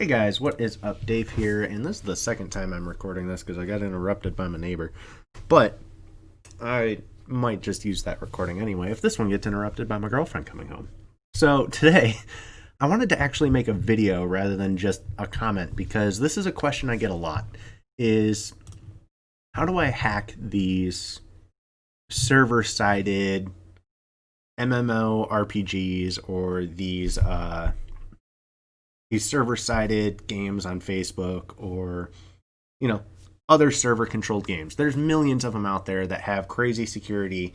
Hey guys, what is up? Dave here, and this is the second time I'm recording this because I got interrupted by my neighbor. But I might just use that recording anyway if this one gets interrupted by my girlfriend coming home. So today, I wanted to actually make a video rather than just a comment because this is a question I get a lot, is how do I hack these server-sided MMORPGs or these server-sided games on Facebook or, other server-controlled games. There's millions of them out there that have crazy security,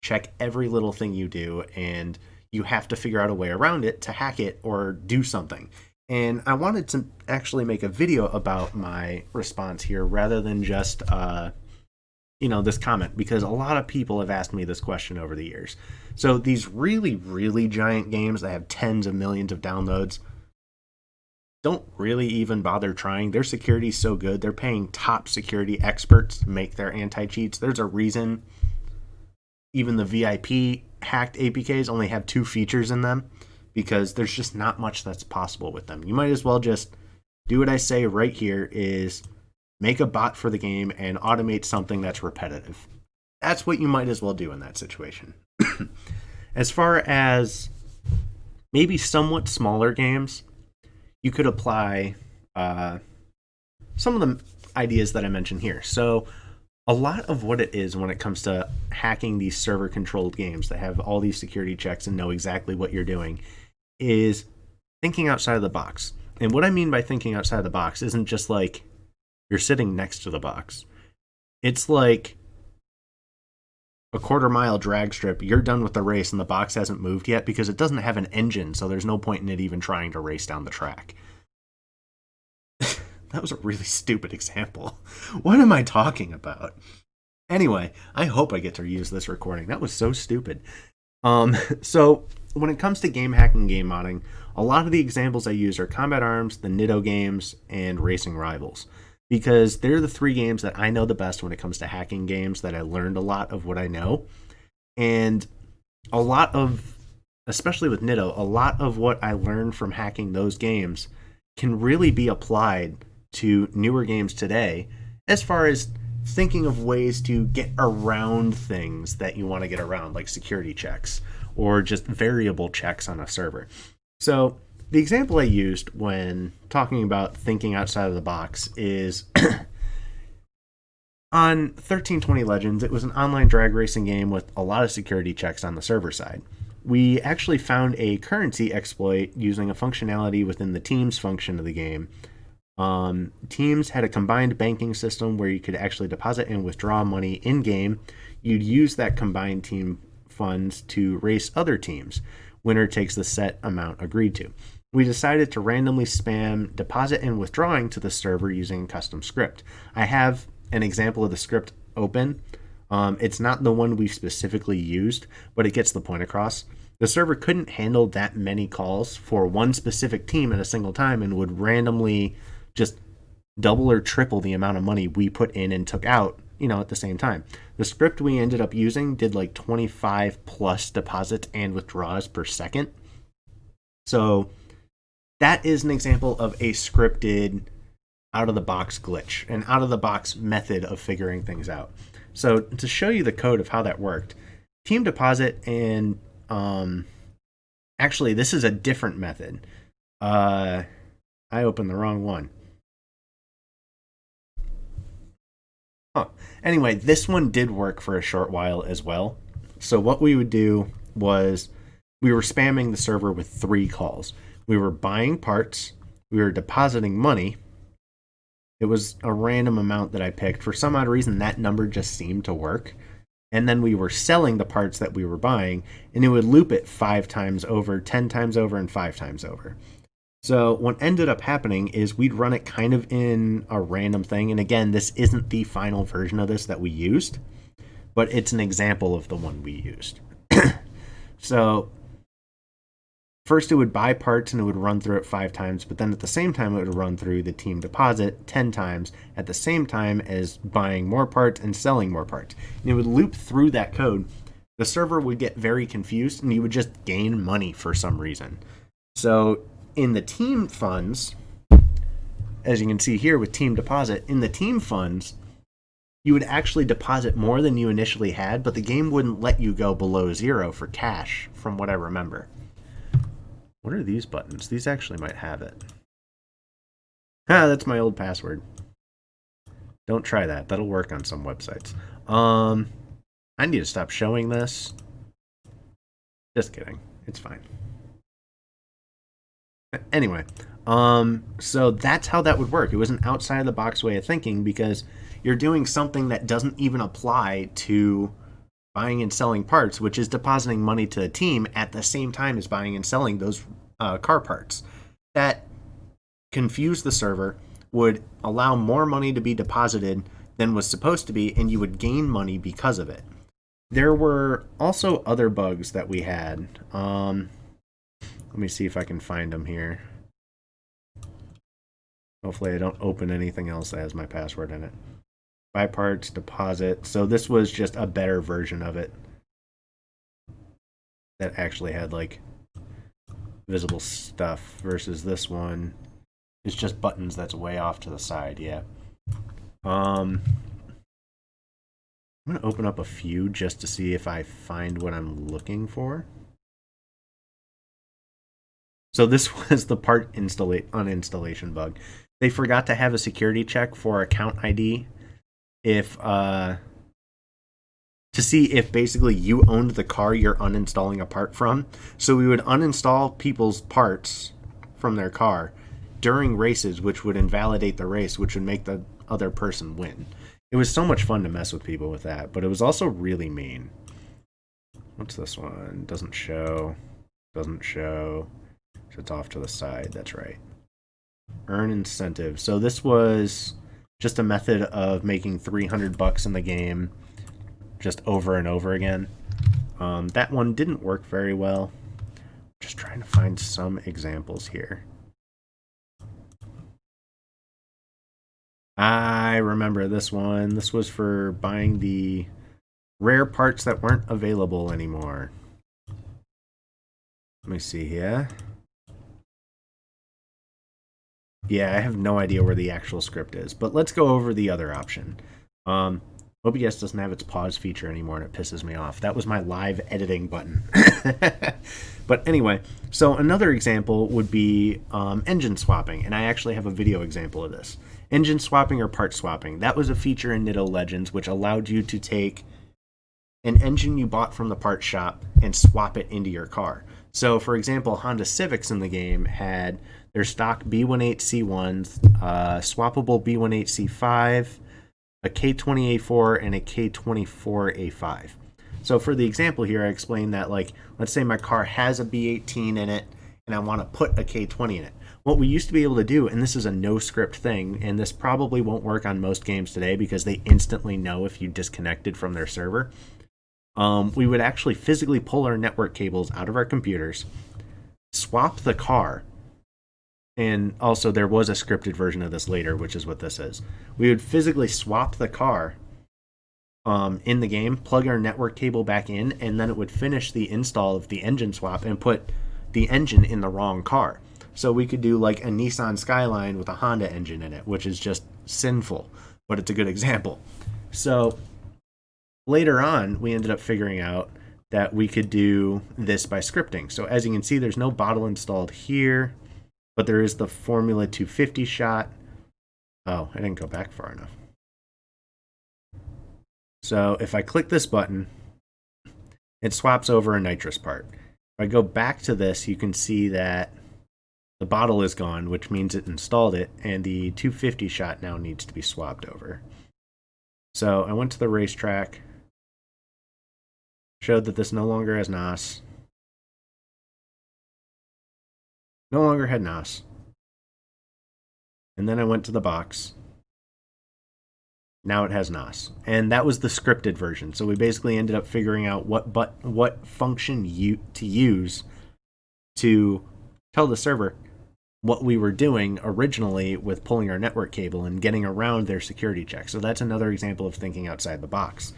check every little thing you do, and you have to figure out a way around it to hack it or do something. And I wanted to actually make a video about my response here rather than just, this comment, because a lot of people have asked me this question over the years. So these really, really giant games that have tens of millions of downloads, don't really even bother trying. Their security's so good. They're paying top security experts to make their anti-cheats. There's a reason even the VIP hacked APKs only have 2 features in them, because there's just not much that's possible with them. You might as well just do what I say right here, is make a bot for the game and automate something that's repetitive. That's what you might as well do in that situation. As far as maybe somewhat smaller games, you could apply some of the ideas that I mentioned here. So a lot of what it is when it comes to hacking these server-controlled games that have all these security checks and know exactly what you're doing is thinking outside of the box. And what I mean by thinking outside of the box isn't just like you're sitting next to the box. It's like a quarter-mile drag strip. You're done with the race and the box hasn't moved yet because it doesn't have an engine, so there's no point in it even trying to race down the track. That was a really stupid example. What am I talking about? Anyway, I hope I get to use this recording. That was so stupid. So when it comes to game hacking, game modding, a lot of the examples I use are Combat Arms, the Nitto games, and Racing Rivals, because they're the 3 games that I know the best when it comes to hacking games, that I learned a lot of what I know. And a lot of, especially with Nitto, a lot of what I learned from hacking those games can really be applied to newer games today, as far as thinking of ways to get around things that you want to get around, like security checks or just variable checks on a server. So the example I used when talking about thinking outside of the box is on 1320 Legends. It was an online drag racing game with a lot of security checks on the server side. We actually found a currency exploit using a functionality within the Teams function of the game. Teams had a combined banking system where you could actually deposit and withdraw money in-game. You'd use that combined team funds to race other teams. Winner takes the set amount agreed to. We decided to randomly spam deposit and withdrawing to the server using a custom script. I have an example of the script open. It's not the one we specifically used, but it gets the point across. The server couldn't handle that many calls for one specific team at a single time and would randomly just double or triple the amount of money we put in and took out, at the same time. The script we ended up using did like 25 plus deposits and withdrawals per second. So that is an example of a scripted out-of-the-box glitch, an out-of-the-box method of figuring things out. So to show you the code of how that worked, team deposit and actually this is a different method. I opened the wrong one. Anyway, this one did work for a short while as well. So what we would do was we were spamming the server with 3 calls. We were buying parts, we were depositing money. It was a random amount that I picked. For some odd reason, that number just seemed to work. And then we were selling the parts that we were buying, and it would loop it 5 times over, 10 times over, and 5 times over. So what ended up happening is we'd run it kind of in a random thing. And again, this isn't the final version of this that we used, but it's an example of the one we used. So first it would buy parts and it would run through it 5 times, but then at the same time it would run through the team deposit 10 times at the same time as buying more parts and selling more parts. And it would loop through that code. The server would get very confused and you would just gain money for some reason. So in the team funds, as you can see here with team deposit, in the team funds, you would actually deposit more than you initially had, but the game wouldn't let you go below 0 for cash, from what I remember. What are these buttons? These actually might have it. That's my old password. Don't try that. That'll work on some websites. I need to stop showing this. Just kidding. It's fine. Anyway, so that's how that would work. It was an outside of the box way of thinking because you're doing something that doesn't even apply to buying and selling parts, which is depositing money to the team at the same time as buying and selling those car parts. That confused the server, would allow more money to be deposited than was supposed to be, and you would gain money because of it. There were also other bugs that we had. Let me see if I can find them here. Hopefully I don't open anything else that has my password in it. Buy parts, deposit. So this was just a better version of it that actually had like visible stuff versus this one. It's just buttons that's way off to the side, yeah. I'm going to open up a few just to see if I find what I'm looking for. So this was the part uninstallation bug. They forgot to have a security check for account ID to see if basically you owned the car you're uninstalling a part from. So we would uninstall people's parts from their car during races, which would invalidate the race, which would make the other person win. It was so much fun to mess with people with that, but it was also really mean. What's this one? Doesn't show. Doesn't show. So it's off to the side. That's right. Earn incentive. So this was just a method of making $300 in the game just over and over again. That one didn't work very well. Just trying to find some examples here. I remember this one. This was for buying the rare parts that weren't available anymore. Let me see here. Yeah, I have no idea where the actual script is, but let's go over the other option. OBS doesn't have its pause feature anymore, and it pisses me off. That was my live editing button. But anyway, so another example would be engine swapping, and I actually have a video example of this. Engine swapping or part swapping. That was a feature in Nitto Legends which allowed you to take an engine you bought from the part shop and swap it into your car. So, for example, Honda Civics in the game had their stock B18C1s, swappable B18C5, a K20A4, and a K24A5. So for the example here, I explained that, like, let's say my car has a B18 in it, and I want to put a K20 in it. What we used to be able to do, and this is a no-script thing, and this probably won't work on most games today because they instantly know if you disconnected from their server, we would actually physically pull our network cables out of our computers, swap the car, and also there was a scripted version of this later, which is what this is. We would physically swap the car in the game, plug our network cable back in, and then it would finish the install of the engine swap and put the engine in the wrong car. So we could do like a Nissan Skyline with a Honda engine in it, which is just sinful, but it's a good example. So later on, we ended up figuring out that we could do this by scripting. So as you can see, there's no bottle installed here, but there is the Formula 250 shot. Oh, I didn't go back far enough. So if I click this button, it swaps over a nitrous part. If I go back to this, you can see that the bottle is gone, which means it installed it, and the 250 shot now needs to be swapped over. So I went to the racetrack, showed that this no longer has NOS. No longer had NOS. And then I went to the box. Now it has NOS. And that was the scripted version. So we basically ended up figuring out what function to use to tell the server what we were doing originally with pulling our network cable and getting around their security check. So that's another example of thinking outside the box.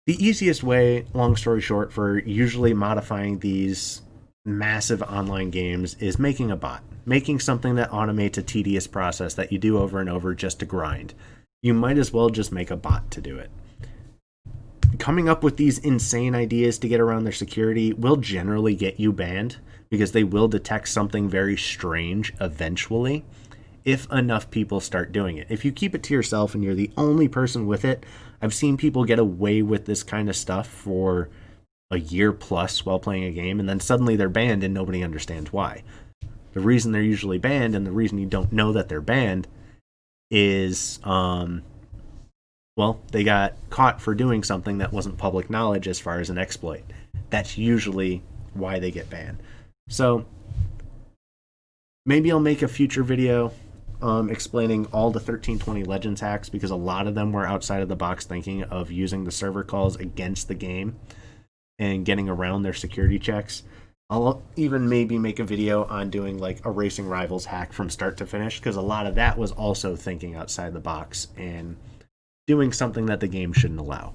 The easiest way, long story short, for usually modifying these massive online games is making a bot, making something that automates a tedious process that you do over and over just to grind. You might as well just make a bot to do it. Coming up with these insane ideas to get around their security will generally get you banned because they will detect something very strange eventually if enough people start doing it. If you keep it to yourself and you're the only person with it, I've seen people get away with this kind of stuff for a year plus while playing a game, and then suddenly they're banned and nobody understands why. The reason they're usually banned, and the reason you don't know that they're banned, is they got caught for doing something that wasn't public knowledge as far as an exploit. That's usually why they get banned. So maybe I'll make a future video explaining all the 1320 Legends hacks, because a lot of them were outside of the box thinking of using the server calls against the game and getting around their security checks. I'll even maybe make a video on doing like a Racing Rivals hack from start to finish, because a lot of that was also thinking outside the box and doing something that the game shouldn't allow,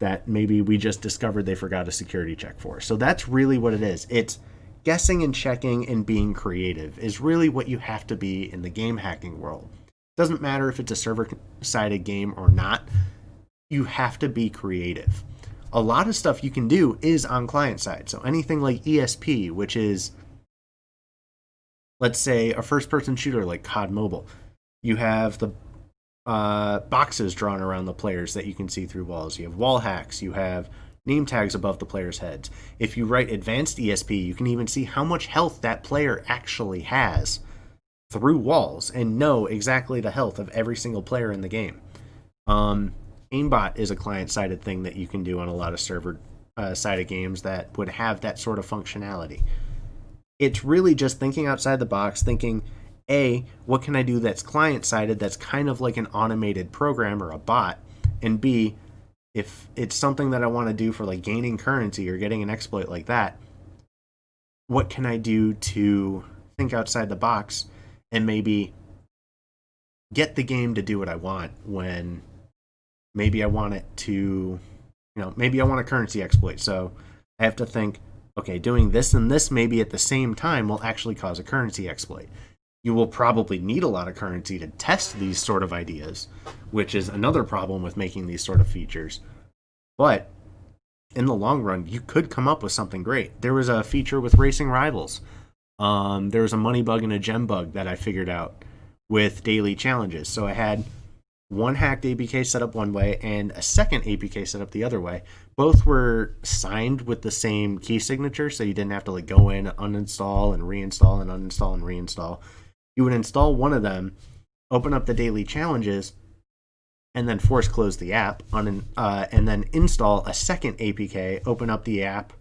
that maybe we just discovered they forgot a security check for. So that's really what it is. It's guessing and checking and being creative is really what you have to be in the game hacking world. Doesn't matter if it's a server-sided game or not, you have to be creative. A lot of stuff you can do is on client side. So anything like ESP, which is, let's say, a first-person shooter like COD Mobile. You have the boxes drawn around the players that you can see through walls. You have wall hacks. You have name tags above the players' heads. If you write advanced ESP, you can even see how much health that player actually has through walls and know exactly the health of every single player in the game. Aimbot is a client-sided thing that you can do on a lot of server-sided games that would have that sort of functionality. It's really just thinking outside the box, thinking, A, what can I do that's client-sided that's kind of like an automated program or a bot, and B, if it's something that I want to do for like gaining currency or getting an exploit like that, what can I do to think outside the box and maybe get the game to do what I want when maybe I want it to, maybe I want a currency exploit. So I have to think, okay, doing this and this maybe at the same time will actually cause a currency exploit. You will probably need a lot of currency to test these sort of ideas, which is another problem with making these sort of features. But in the long run, you could come up with something great. There was a feature with Racing Rivals. There was a money bug and a gem bug that I figured out with daily challenges. So I had one hacked APK set up one way and a second APK set up the other way. Both were signed with the same key signature, so you didn't have to like go in, uninstall and reinstall and uninstall and reinstall. You would install one of them, open up the daily challenges, and then force close the app, and then install a second APK, open up the app,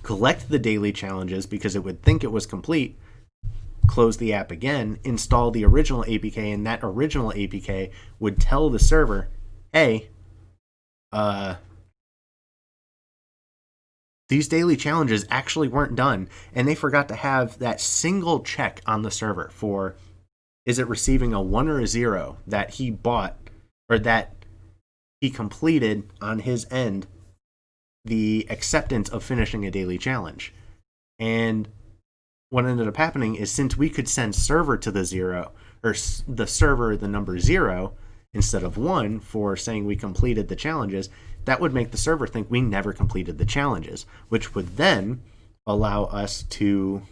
collect the daily challenges because it would think it was complete, close the app again, install the original APK, and that original APK would tell the server, hey, these daily challenges actually weren't done, and they forgot to have that single check on the server for, is it receiving a 1 or a 0 that he bought or that he completed on his end the acceptance of finishing a daily challenge. And what ended up happening is, since we could send server to the 0, or the server the number 0 instead of 1 for saying we completed the challenges, that would make the server think we never completed the challenges, which would then allow us to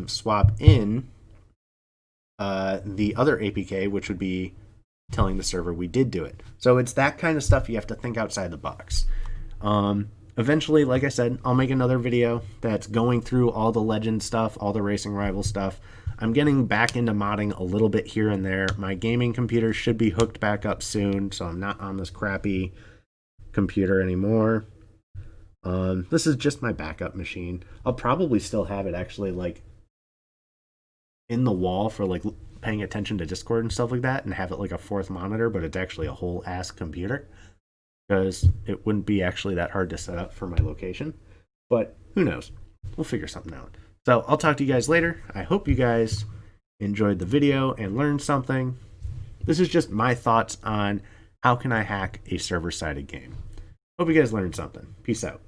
swap in the other APK, which would be telling the server we did do it. So it's that kind of stuff you have to think outside the box. Eventually, like I said, I'll make another video that's going through all the Legend stuff, all the Racing Rival stuff. I'm getting back into modding a little bit here and there. My gaming computer should be hooked back up soon, so I'm not on this crappy computer anymore. This is just my backup machine. I'll probably still have it actually like in the wall for like paying attention to Discord and stuff like that, and have it like a fourth monitor, but it's actually a whole ass computer, because it wouldn't be actually that hard to set up for my location. But who knows? We'll figure something out. So I'll talk to you guys later. I hope you guys enjoyed the video and learned something. This is just my thoughts on how can I hack a server-sided game. Hope you guys learned something. Peace out.